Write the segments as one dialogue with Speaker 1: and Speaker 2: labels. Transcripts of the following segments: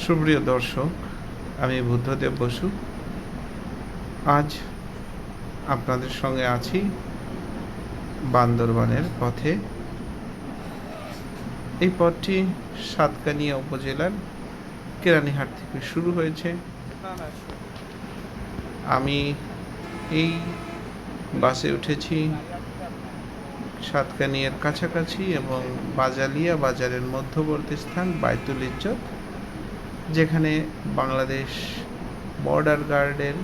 Speaker 1: সুপ্রিয় দর্শক, আমি বুদ্ধদেব বসু। আজ আপনাদের সঙ্গে আছি বান্দরবানের পথে। এই পথটি সাতকানিয়া উপজেলার কেরানীহাট থেকে শুরু হয়েছে। আমি এই বাসে উঠেছি সাতকানিয়ার কাছাকাছি এবং বাজালিয়া বাজারের মধ্যবর্তী স্থান বাইতুল ইজ্জত, যেখানে বাংলাদেশ বর্ডার গার্ডের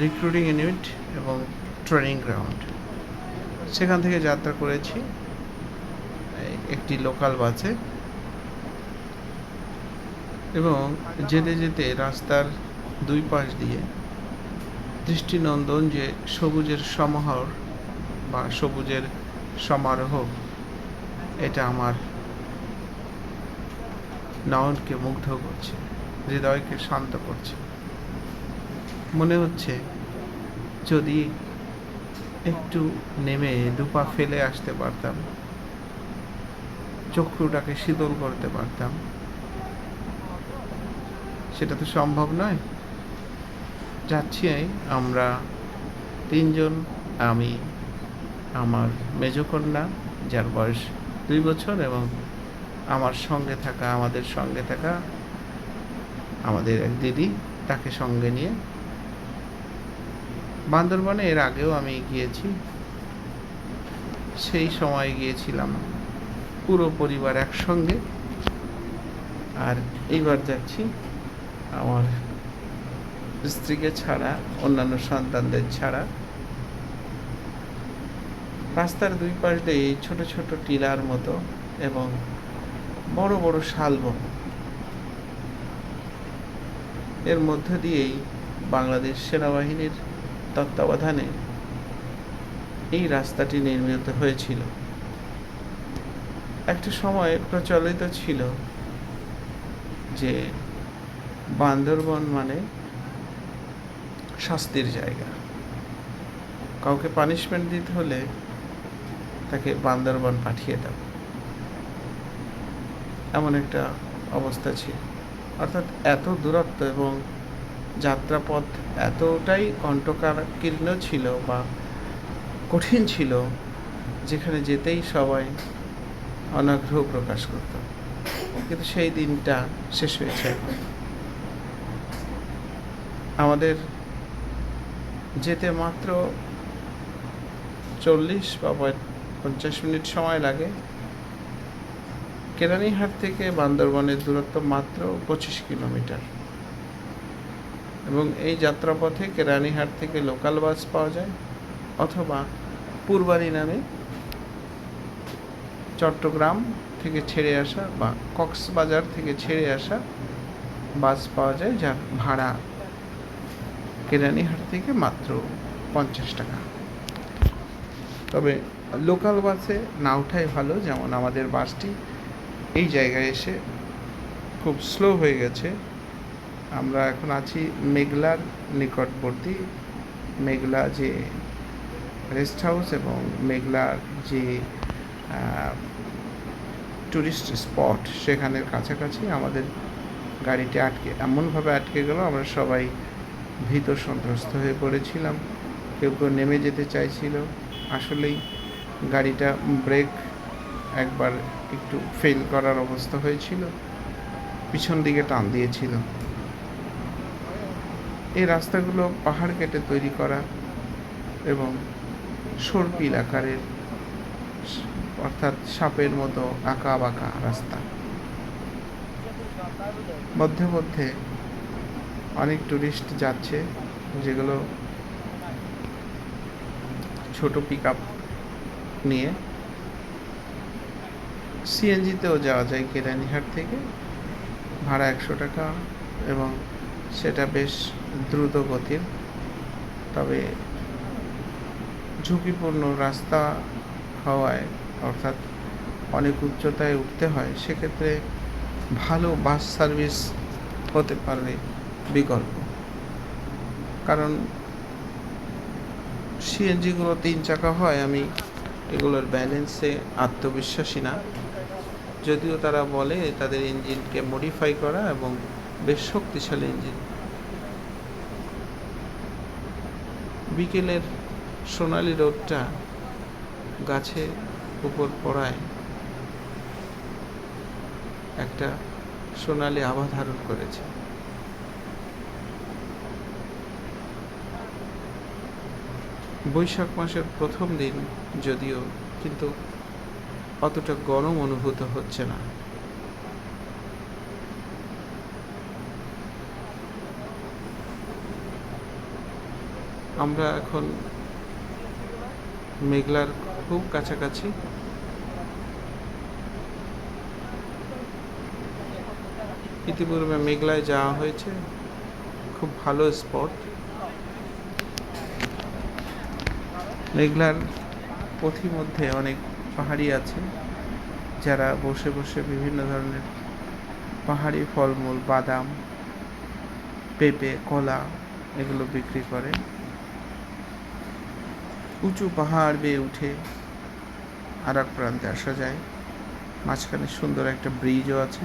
Speaker 1: রিক্রুটিং ইউনিট এবং ট্রেনিং গ্রাউন্ড, সেখান থেকে যাত্রা করেছি একটি লোকাল বাসে। এবং যেতে যেতে রাস্তার দুই পাশ দিয়ে দৃষ্টিনন্দন যে সবুজের সমাহার বা সবুজের সমারোহ, এটা আমার নয়নকে মুগ্ধ করছে, হৃদয়কে শান্ত করছে। মনে হচ্ছে যদি একটু নেমে দুপা ফেলে আসতে পারতাম, চক্ষুটাকে শীতল করতে পারতাম। সেটা তো সম্ভব নয়। যাচ্ছি আমরা তিনজন, আমি, আমার মেজকন্যা যার বয়স 2 বছর এবং আমাদের সঙ্গে থাকা আমাদের এক দিদি, তাকে সঙ্গে নিয়ে। বান্দরবানে এর আগেও আমি গিয়েছি, সেই সময় গিয়েছিলাম পুরো পরিবার একসঙ্গে। আর এইবার যাচ্ছি আমার স্ত্রীকে ছাড়া, অন্যান্য সন্তানদের ছাড়া। রাস্তার দুই পাশ দিয়ে ছোট ছোট টিলার মতো এবং বড় বড় শালবন, এর মধ্য দিয়েই বাংলাদেশ সেনাবাহিনীর তত্ত্বাবধানে এই রাস্তাটি নির্মিত হয়েছিল। একটা সময় প্রচলিত ছিল যে বান্দরবন মানে শাস্তির জায়গা, কাউকে পানিশমেন্ট দিতে হলে তাকে বান্দরবন পাঠিয়ে দাও, এমন একটা অবস্থা ছিল। অর্থাৎ এত দূরত্ব এবং যাত্রাপথ এতটাই কণ্টকাকীর্ণ ছিল বা কঠিন ছিল, যেখানে যেতেই সবাই অনাগ্রহ প্রকাশ করত। কিন্তু সেই দিনটা শেষ হয়েছে। আমাদের যেতে মাত্র 40 বা 50 মিনিট সময় লাগে। কেরানীহাট থেকে বান্দরবনের দূরত্ব মাত্র 25 কিলোমিটার এবং এই যাত্রাপথে কেরানীহাট থেকে লোকাল বাস পাওয়া যায়, অথবা পূর্বারি নামে চট্টগ্রাম থেকে ছেড়ে আসা বা কক্সবাজার থেকে ছেড়ে আসা বাস পাওয়া যায়, যার ভাড়া কেরানীহাট থেকে মাত্র 50 টাকা। তবে লোকাল বাসে না ওঠাই ভালো, যেমন আমাদের বাসটি এই জায়গায় এসে খুব স্লো হয়ে গেছে। আমরা এখন আছি মেঘলার নিকটবর্তী। মেঘলা যে রেস্ট হাউস এবং মেঘলার যে টুরিস্ট স্পট, সেখানের কাছাকাছি আমাদের গাড়িটি এমনভাবে আটকে গেল, আমরা সবাই ভীত সন্ত্রস্ত হয়ে পড়েছিলাম। কেউ কেউ নেমে যেতে চাইছিল। আসলেই গাড়িটা ব্রেক একবার একটু ফেল করার অবস্থা হয়েছিল, পিছন দিকে টান দিয়েছিল। এই রাস্তাগুলো পাহাড় কেটে তৈরি করা এবং সর্পিল আকারের, অর্থাৎ সাপের মতো আঁকা বাঁকা রাস্তা। মধ্যে মধ্যে অনেক টুরিস্ট যাচ্ছে, যেগুলো ছোট পিক আপ নিয়ে। সিএনজিতেও যাওয়া যায় কেরানীহাট থেকে, ভাড়া 100 টাকা এবং সেটা বেশ দ্রুত গতির। তবে ঝুঁকিপূর্ণ রাস্তা হওয়ায়, অর্থাৎ অনেক উচ্চতায় উঠতে হয়, সেক্ষেত্রে ভালো বাস সার্ভিস হতে পারে বিকল্প। কারণ সিএনজিগুলো 3 চাকা হয়, আমি এগুলোর ব্যালেন্সে আত্মবিশ্বাসী না। যদিও তারা বলে তাদের ইঞ্জিনকে মডিফাই করা এবং বেশ শক্তিশালী ইঞ্জিন। বিকেলের সোনালি রোদটা গাছে উপর পড়ায় একটা সোনালি আভা ধারণ করেছে। বৈশাখ মাসের প্রথম দিন যদিও, কিন্তু অতটা গরম অনুভূত হচ্ছে না। আমরা এখন মেঘলার খুব কাছাকাছি। ইতিপূর্বে মেঘলায় যাওয়া হয়েছে, খুব ভালো স্পট। মেঘলার পথিমধ্যে অনেক পাহাড়ি আছে যারা বসে বসে বিভিন্ন ধরনের পাহাড়ি ফলমূল, বাদাম, পেঁপে, কলা এগুলো বিক্রি করে। উঁচু পাহাড় বেয়ে উঠে আর এক প্রান্তে আসা যায়। মাঝখানে সুন্দর একটা ব্রিজও আছে।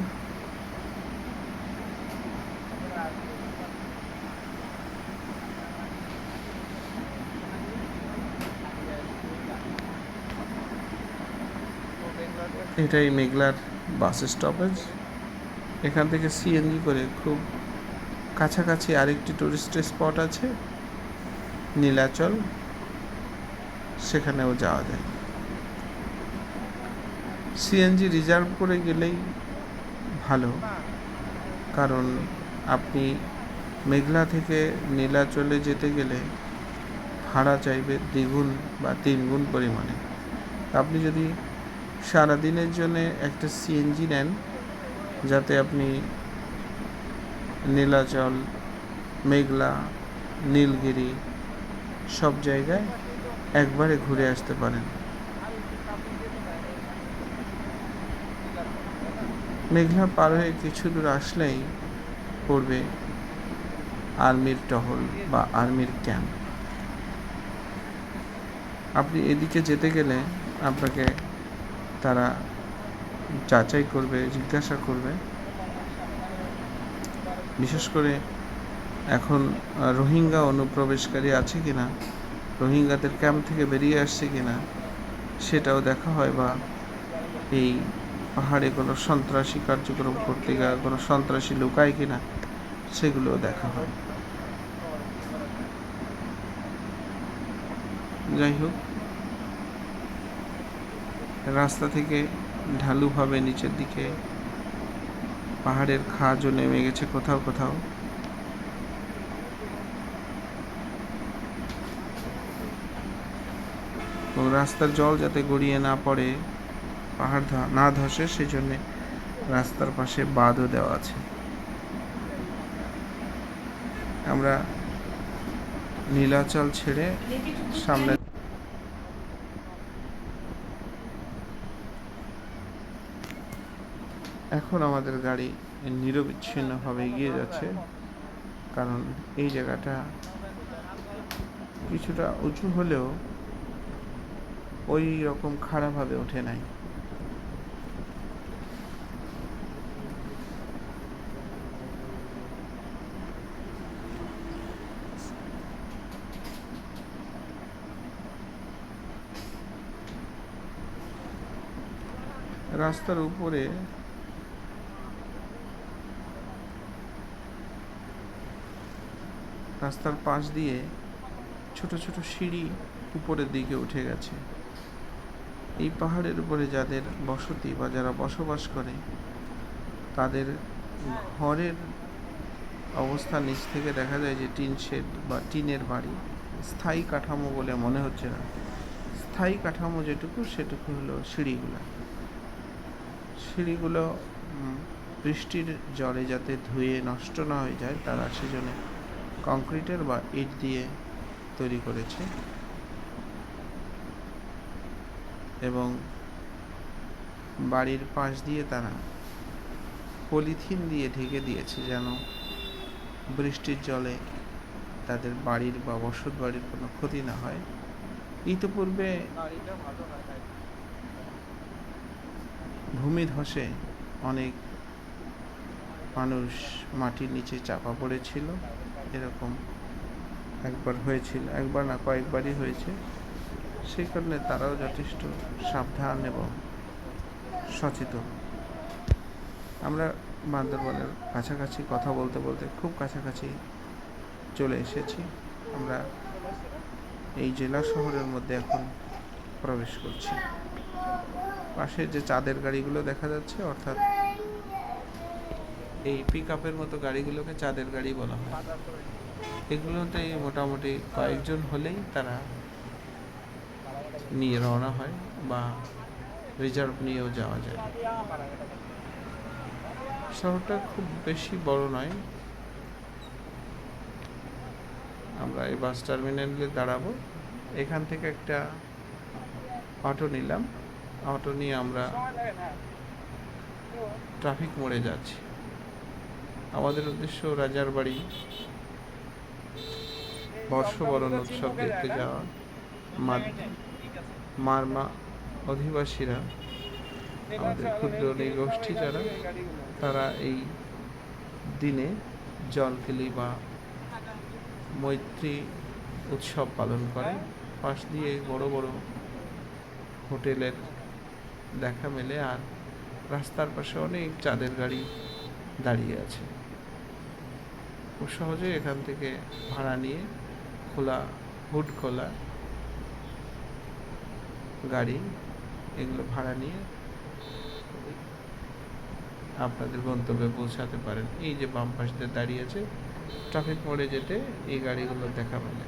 Speaker 1: এটাই মেঘলার বাস স্টপেজ। এখান থেকে সিএনজি করে খুব কাছাকাছি আরেকটি টুরিস্ট স্পট আছে নীলাচল, সেখানেও যাওয়া যায়। সিএনজি রিজার্ভ করে গেলেই ভালো, কারণ আপনি মেঘলা থেকে নীলাচলে যেতে গেলে ভাড়া চাইবে দ্বিগুণ বা তিনগুণ পরিমাণে। আপনি যদি সারাদিনের জন্য একটা সিএনজি নেন, যাতে আপনি নীলাচল, মেঘলা, নীলগিরি সব জায়গায় একবারে ঘুরে আসতে পারেন। মেঘলা পার হয়ে কিছু দূর আসলেই পড়বে আর্মির টহল বা আর্মির ক্যাম্প। আপনি এদিকে যেতে গেলে আপনাকে তারা যাচাই করবে, জিজ্ঞাসা করবে। বিশেষ করে এখন রোহিঙ্গা অনুপ্রবেশকারী আছে কিনা, রোহিঙ্গাদের ক্যাম্প থেকে বেরিয়ে আসছে কিনা সেটাও দেখা হয়, বা এই পাহাড়ে কোনো সন্ত্রাসী কার্যক্রম করতে গিয়ে কোনো সন্ত্রাসী লুকায় কিনা সেগুলোও দেখা হয়। যাই হোক, রাস্তা থেকে ঢালুভাবে নিচের দিকে পাহাড়ের খাঁজও নেমে গেছে কোথাও কোথাও। রাস্তার জল যাতে গড়িয়ে না পড়ে, পাহাড় না ধসে, সেই জন্যে রাস্তার পাশে বাঁধও দেওয়া আছে। আমরা নীলাচল ছেড়ে সামনে এখন আমাদের গাড়ি নিরবিচ্ছিন্নভাবে এগিয়ে যাচ্ছে, কারণ এই জায়গাটা কিছুটা উঁচু হলেও ওই রকম খাড়াভাবে ওঠে নাই। রাস্তার উপরে রাস্তার পাশ দিয়ে ছোট ছোট সিঁড়ি উপরের দিকে উঠে গেছে। এই পাহাড়ের উপরে যাদের বসতি বা যারা বসবাস করে, তাদের ঘরের অবস্থা নিচ থেকে দেখা যায় যে টিন শেড বা টিনের বাড়ি। স্থায়ী কাঠামো বলে মনে হচ্ছে না। স্থায়ী কাঠামো যেটুকু সেটুকু হলো সিঁড়িগুলো বৃষ্টির জলে যাতে ধুয়ে নষ্ট না হয়ে যায়, তারা সেজন্য কংক্রিটের বা ইট দিয়ে তৈরি করেছে এবং বাড়ির পাশ দিয়ে তারা পলিথিন দিয়ে ঢেকে দিয়েছে, যেন বৃষ্টির জলে তাদের বাড়ির বা বসত বাড়ির কোনো ক্ষতি না হয়। ইতিপূর্বে ভূমিধসে অনেক মানুষ মাটির নিচে চাপা পড়েছিল। এরকম একবার হয়েছিল, একবার না কয়েকবারই হয়েছে। সেই কারণে তারাও যথেষ্ট সাবধান এবং সচেতন। আমরা বান্দরবনের কাছাকাছি কথা বলতে বলতে খুব কাছাকাছি চলে এসেছি। আমরা এই জেলা শহরের মধ্যে এখন প্রবেশ করছি। পাশে যে চাঁদের গাড়িগুলো দেখা যাচ্ছে, অর্থাৎ এই পিক আপের মতো গাড়িগুলোকে চাঁদের গাড়ি বলা হয়। এগুলোতে মোটামুটি কয়েকজন হলেই তারা নিয়ে রওনা হয় বা রিজার্ভ নিয়েও যাওয়া যায়। শহরটা খুব বেশি বড় নয়। আমরা এই বাস টার্মিনালে দাঁড়াবো। এখান থেকে একটা অটো নিলাম। অটো নিয়ে আমরা ট্রাফিক মোড়ে যাচ্ছি। আমাদের উদ্দেশ্য রাজারবাড়ি বর্ষবরণ উৎসব দেখতে যাওয়া। মারমা অধিবাসীরা, আমাদের ক্ষুদ্র নৃগোষ্ঠী যারা, তারা এই দিনে জলকেলি বা মৈত্রী উৎসব পালন করে। পাশ দিয়ে বড় বড় হোটেলের দেখা মেলে, আর রাস্তার পাশে অনেক চাঁদের গাড়ি দাঁড়িয়ে আছে। খুব সহজে এখান থেকে ভাড়া নিয়ে হুড খোলা গাড়ি, এগুলো ভাড়া নিয়ে আপনাদের গন্তব্যে পৌঁছাতে পারেন। এই যে বাম পাশে দাঁড়িয়ে আছে, ট্রাফিক মোড়ে যেতে এই গাড়িগুলো দেখা মেলে।